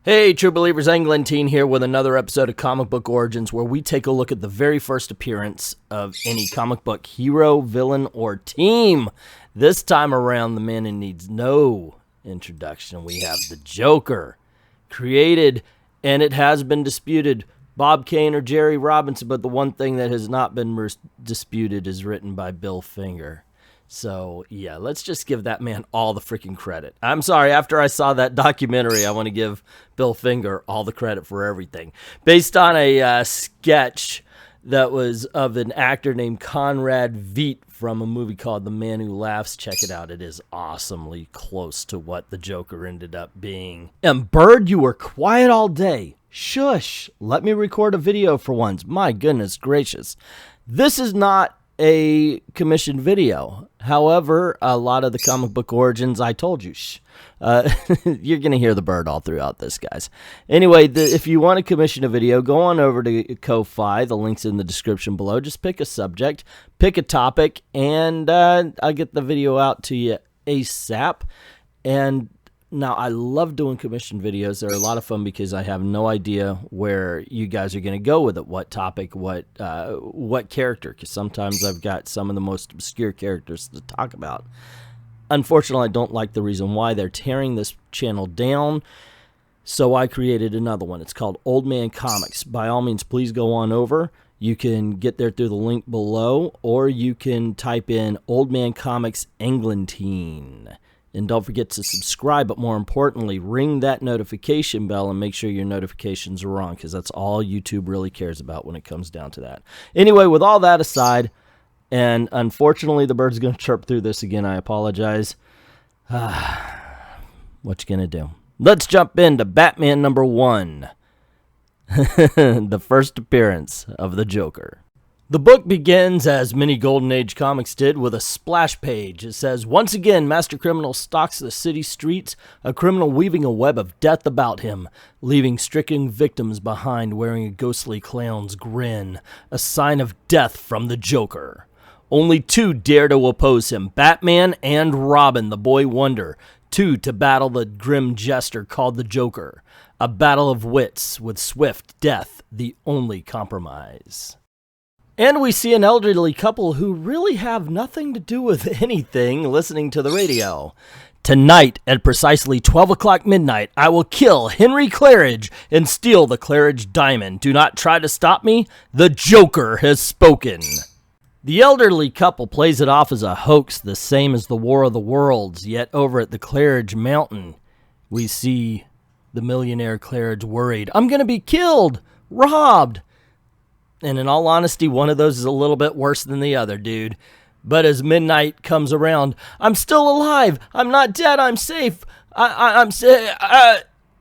Hey, True Believers, Englentine here with another episode of Comic Book Origins, where we take a look at the very first appearance of any comic book hero, villain, or team. This time around, the man who needs no introduction. We have the Joker, created, and it has been disputed, Bob Kane or Jerry Robinson, but the one thing that has not been disputed is written by Bill Finger. So, yeah, let's just give that man all the freaking credit. I'm sorry, after I saw that documentary, I want to give Bill Finger all the credit for everything. Based on a sketch that was of an actor named Conrad Veidt from a movie called The Man Who Laughs. Check it out. It is awesomely close to what the Joker ended up being. And Bird, you were quiet all day. Shush. Let me record a video for once. My goodness gracious. This is not a commissioned video. However, a lot of the comic book origins, I told you, you're going to hear the bird all throughout this, guys. Anyway, if you want to commission a video, go on over to Ko-Fi. The link's in the description below. Just pick a subject, pick a topic, and I'll get the video out to you ASAP. And now, I love doing commissioned videos. They're a lot of fun because I have no idea where you guys are going to go with it, what topic, what character, because sometimes I've got some of the most obscure characters to talk about. Unfortunately, I don't like the reason why they're tearing this channel down, so I created another one. It's called Old Man Comics. By all means, please go on over. You can get there through the link below, or you can type in Old Man Comics Englentine. And don't forget to subscribe, but more importantly, ring that notification bell and make sure your notifications are on, because that's all YouTube really cares about when it comes down to that. Anyway, with all that aside, and unfortunately the bird's going to chirp through this again, I apologize. What you going to do? Let's jump into Batman #1. The first appearance of the Joker. The book begins, as many Golden Age comics did, with a splash page. It says, "Once again, Master Criminal stalks the city streets, a criminal weaving a web of death about him, leaving stricken victims behind wearing a ghostly clown's grin, a sign of death from the Joker. Only two dare to oppose him, Batman and Robin, the boy wonder, two to battle the grim jester called the Joker. A battle of wits, with swift death the only compromise." And we see an elderly couple who really have nothing to do with anything listening to the radio. "Tonight, at precisely 12 o'clock midnight, I will kill Henry Claridge and steal the Claridge diamond. Do not try to stop me. The Joker has spoken." The elderly couple plays it off as a hoax, the same as the War of the Worlds, yet over at the Claridge Mountain, we see the millionaire Claridge worried. "I'm going to be killed, robbed." And in all honesty, one of those is a little bit worse than the other, dude. But as midnight comes around, "I'm still alive. I'm not dead. I'm safe. I'm safe."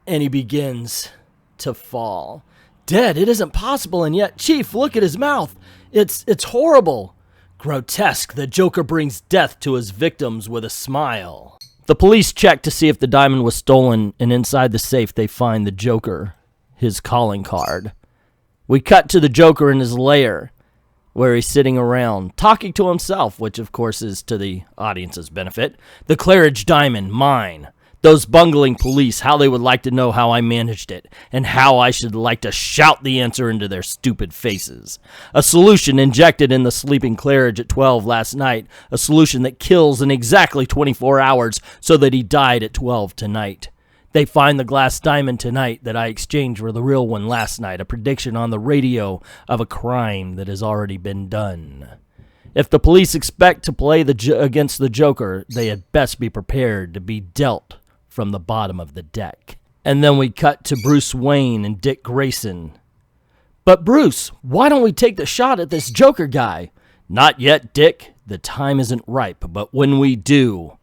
And he begins to fall. "Dead? It isn't possible. And yet, Chief, look at his mouth. It's horrible." Grotesque, the Joker brings death to his victims with a smile. The police check to see if the diamond was stolen, and inside the safe they find the Joker, his calling card. We cut to the Joker in his lair, where he's sitting around, talking to himself, which of course is to the audience's benefit. "The Claridge diamond, mine. Those bungling police, how they would like to know how I managed it, and how I should like to shout the answer into their stupid faces. A solution injected in the sleeping Claridge at 12 last night, a solution that kills in exactly 24 hours, so that he died at 12 tonight. They find the glass diamond tonight that I exchanged for the real one last night, a prediction on the radio of a crime that has already been done. If the police expect to play against the Joker, they had best be prepared to be dealt from the bottom of the deck." And then we cut to Bruce Wayne and Dick Grayson. "But Bruce, why don't we take the shot at this Joker guy?" "Not yet, Dick. The time isn't ripe, but when we do."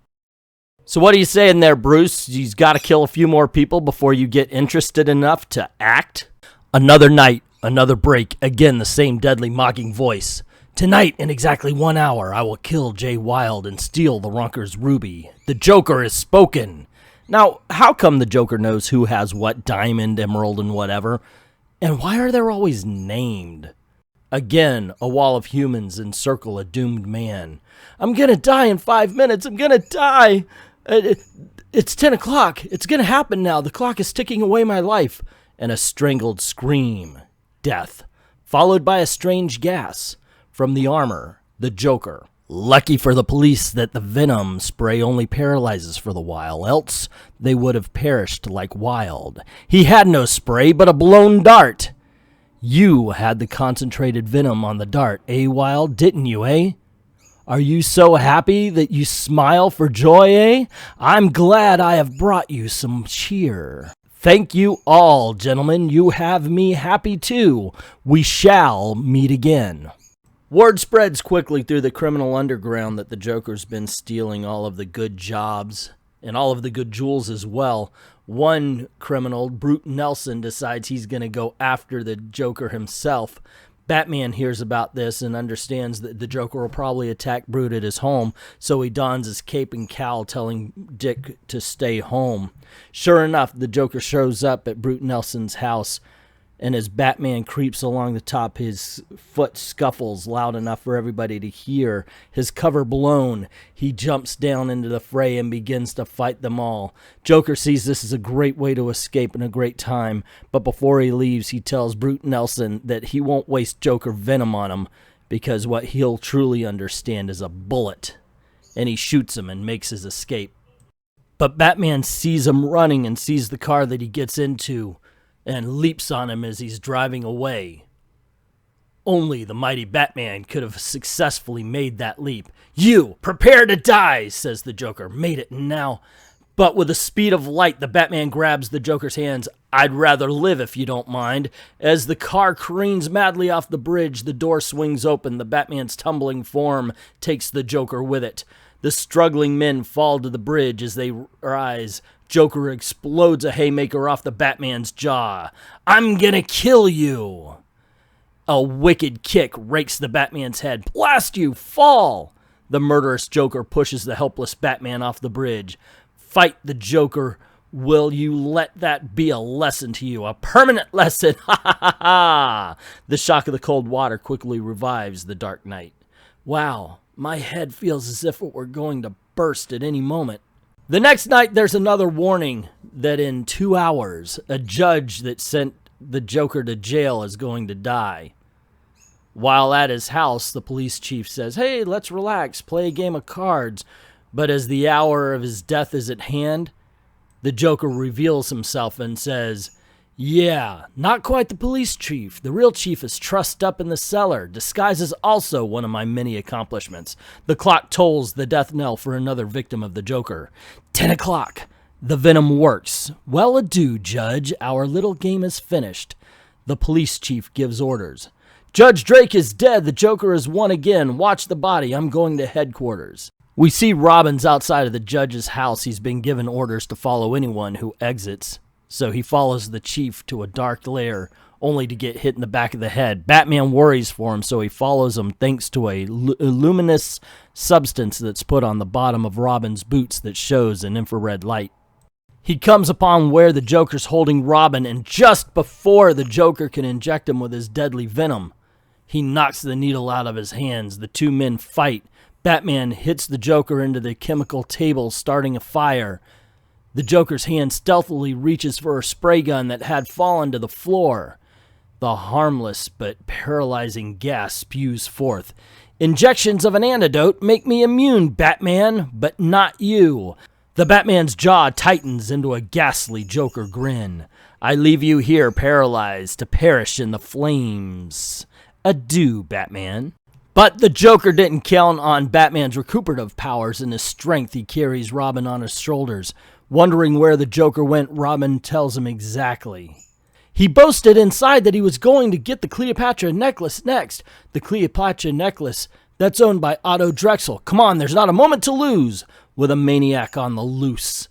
So what are you saying there, Bruce? You've got to kill a few more people before you get interested enough to act? Another night, another break, again the same deadly mocking voice. "Tonight, in exactly 1 hour, I will kill Jay Wilde and steal the Ronker's ruby. The Joker has spoken." Now, how come the Joker knows who has what diamond, emerald, and whatever? And why are they always named? Again, a wall of humans encircle a doomed man. "I'm gonna die in 5 minutes. I'm gonna die." It's 10 o'clock. It's gonna happen now. The clock is ticking away my life. And a strangled scream. Death. Followed by a strange gas. From the armor, the Joker. Lucky for the police that the venom spray only paralyzes for the while, else they would have perished like wild. He had no spray, but a blown dart. You had the concentrated venom on the dart, Wild, didn't you, Are you so happy that you smile for joy, I'm glad I have brought you some cheer. Thank you all, gentlemen. You have me happy too. We shall meet again. Word spreads quickly through the criminal underground that the Joker's been stealing all of the good jobs and all of the good jewels as well. One criminal, Brute Nelson, decides he's going to go after the Joker himself. Batman hears about this and understands that the Joker will probably attack Brute at his home, so he dons his cape and cowl, telling Dick to stay home. Sure enough, the Joker shows up at Brute Nelson's house, and as Batman creeps along the top, his foot scuffles loud enough for everybody to hear. His cover blown, he jumps down into the fray and begins to fight them all. Joker sees this as a great way to escape and a great time, but before he leaves, he tells Brute Nelson that he won't waste Joker venom on him, because what he'll truly understand is a bullet. And he shoots him and makes his escape. But Batman sees him running and sees the car that he gets into, and leaps on him as he's driving away. Only the mighty Batman could have successfully made that leap. You, prepare to die, says the Joker. Made it now. But with the speed of light, the Batman grabs the Joker's hands. I'd rather live if you don't mind. As the car careens madly off the bridge, the door swings open. The Batman's tumbling form takes the Joker with it. The struggling men fall to the bridge as they rise. Joker explodes a haymaker off the Batman's jaw. I'm gonna kill you. A wicked kick rakes the Batman's head. Blast you, fall. The murderous Joker pushes the helpless Batman off the bridge. Fight the Joker. Will you let that be a lesson to you? A permanent lesson. Ha ha ha ha. The shock of the cold water quickly revives the Dark Knight. Wow, my head feels as if it were going to burst at any moment. The next night, there's another warning that in 2 hours, a judge that sent the Joker to jail is going to die. While at his house, the police chief says, hey, let's relax, play a game of cards. But as the hour of his death is at hand, the Joker reveals himself and says, yeah, not quite the police chief. The real chief is trussed up in the cellar. Disguise is also one of my many accomplishments. The clock tolls the death knell for another victim of the Joker. 10 o'clock. The venom works. Well adieu, Judge. Our little game is finished. The police chief gives orders. Judge Drake is dead. The Joker has won again. Watch the body. I'm going to headquarters. We see Robin's outside of the judge's house. He's been given orders to follow anyone who exits. So he follows the chief to a dark lair, only to get hit in the back of the head. Batman worries for him, so he follows him thanks to a luminous substance that's put on the bottom of Robin's boots that shows an infrared light. He comes upon where the Joker's holding Robin, and just before the Joker can inject him with his deadly venom, he knocks the needle out of his hands. The two men fight. Batman hits the Joker into the chemical table, starting a fire. The Joker's hand stealthily reaches for a spray gun that had fallen to the floor. The harmless but paralyzing gas spews forth. Injections of an antidote make me immune, Batman, but not you. The Batman's jaw tightens into a ghastly Joker grin. I leave you here paralyzed to perish in the flames. Adieu, Batman. But the Joker didn't count on Batman's recuperative powers and his strength. He carries Robin on his shoulders. Wondering where the Joker went, Robin tells him exactly. He boasted inside that he was going to get the Cleopatra necklace next. The Cleopatra necklace that's owned by Otto Drexel. Come on, there's not a moment to lose. With a maniac on the loose.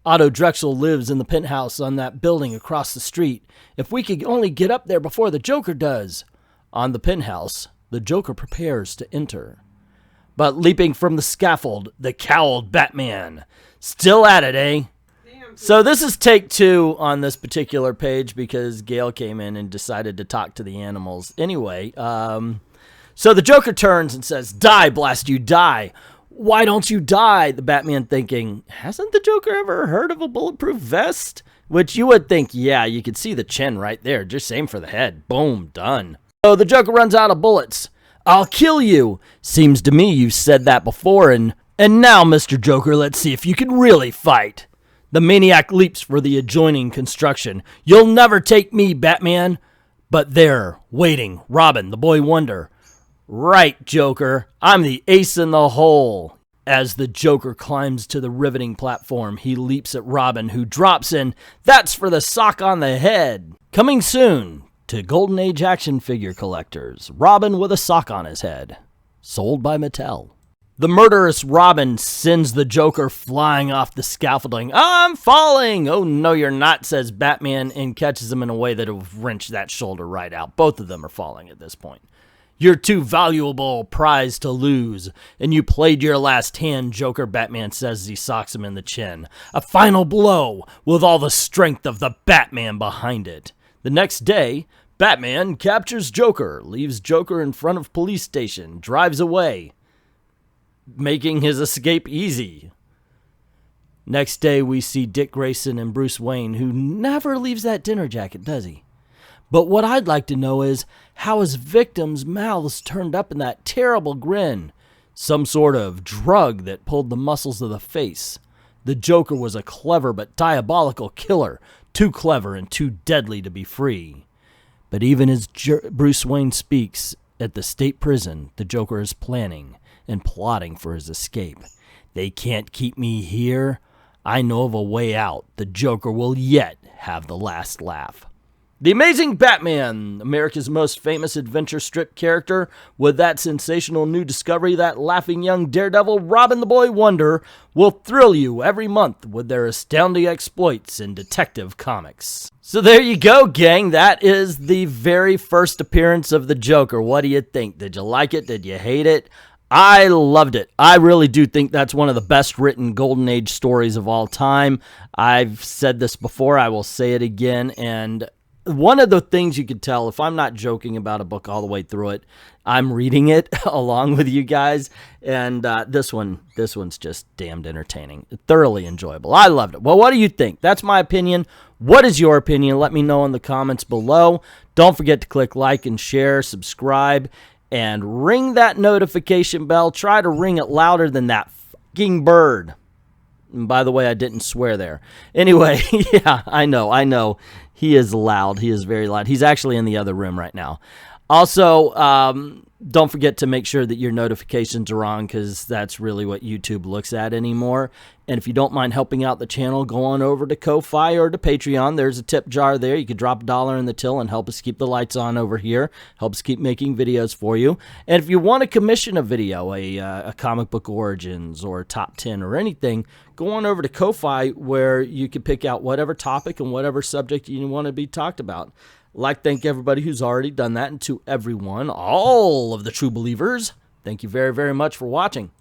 Otto Drexel lives in the penthouse on that building across the street. If we could only get up there before the Joker does. On the penthouse, the Joker prepares to enter. But leaping from the scaffold, the cowled Batman. Still at it, eh? So this is take 2 on this particular page because Gail came in and decided to talk to the animals. Anyway, so the Joker turns and says, die, blast you, die. Why don't you die? The Batman thinking, hasn't the Joker ever heard of a bulletproof vest? Which you would think, yeah, you could see the chin right there. Just aim for the head. Boom, done. So the Joker runs out of bullets. I'll kill you. Seems to me you've said that before, and now, Mr. Joker, let's see if you can really fight. The maniac leaps for the adjoining construction. You'll never take me, Batman. But there, waiting, Robin, the boy wonder. Right, Joker, I'm the ace in the hole. As the Joker climbs to the riveting platform, he leaps at Robin, who drops in. That's for the sock on the head. Coming soon to Golden Age action figure collectors. Robin with a sock on his head. Sold by Mattel. The murderous Robin sends the Joker flying off the scaffolding. I'm falling! Oh, no, you're not, says Batman, and catches him in a way that will wrench that shoulder right out. Both of them are falling at this point. You're too valuable prize to lose, and you played your last hand, Joker, Batman says as he socks him in the chin. A final blow with all the strength of the Batman behind it. The next day, Batman captures Joker, leaves Joker in front of police station, drives away, making his escape easy. Next day, we see Dick Grayson and Bruce Wayne, who never leaves that dinner jacket, does he? But what I'd like to know is how his victims' mouths turned up in that terrible grin. Some sort of drug that pulled the muscles of the face. The Joker was a clever but diabolical killer, too clever and too deadly to be free. But even as Bruce Wayne speaks at the state prison, the Joker is planning and plotting for his escape. They can't keep me here. I know of a way out. The Joker will yet have the last laugh. The Amazing Batman, America's most famous adventure strip character, with that sensational new discovery, that laughing young daredevil, Robin the Boy Wonder, will thrill you every month with their astounding exploits in Detective Comics. So there you go, gang. That is the very first appearance of the Joker. What do you think? Did you like it? Did you hate it? I loved it. I really do think that's one of the best written Golden Age stories of all time. I've said this before. I will say it again, and one of the things you could tell, if I'm not joking about a book all the way through it, I'm reading it along with you guys, and this one's just damned entertaining. Thoroughly enjoyable. I loved it. Well, what do you think? That's my opinion. What is your opinion? Let me know in the comments below. Don't forget to click like and share, subscribe, and ring that notification bell. Try to ring it louder than that fucking bird. And by the way, I didn't swear there. Anyway, yeah, I know. He is loud. He is very loud. He's actually in the other room right now. Also, don't forget to make sure that your notifications are on, because that's really what YouTube looks at anymore. And if you don't mind helping out the channel, go on over to Ko-Fi or to Patreon. There's a tip jar there. You can drop $1 in the till and help us keep the lights on over here. Help us keep making videos for you. And if you want to commission a video, a comic book origins or top 10 or anything, go on over to Ko-Fi, where you can pick out whatever topic and whatever subject you want to be talked about. I'd like to thank everybody who's already done that, and to everyone, all of the true believers, thank you very, very much for watching.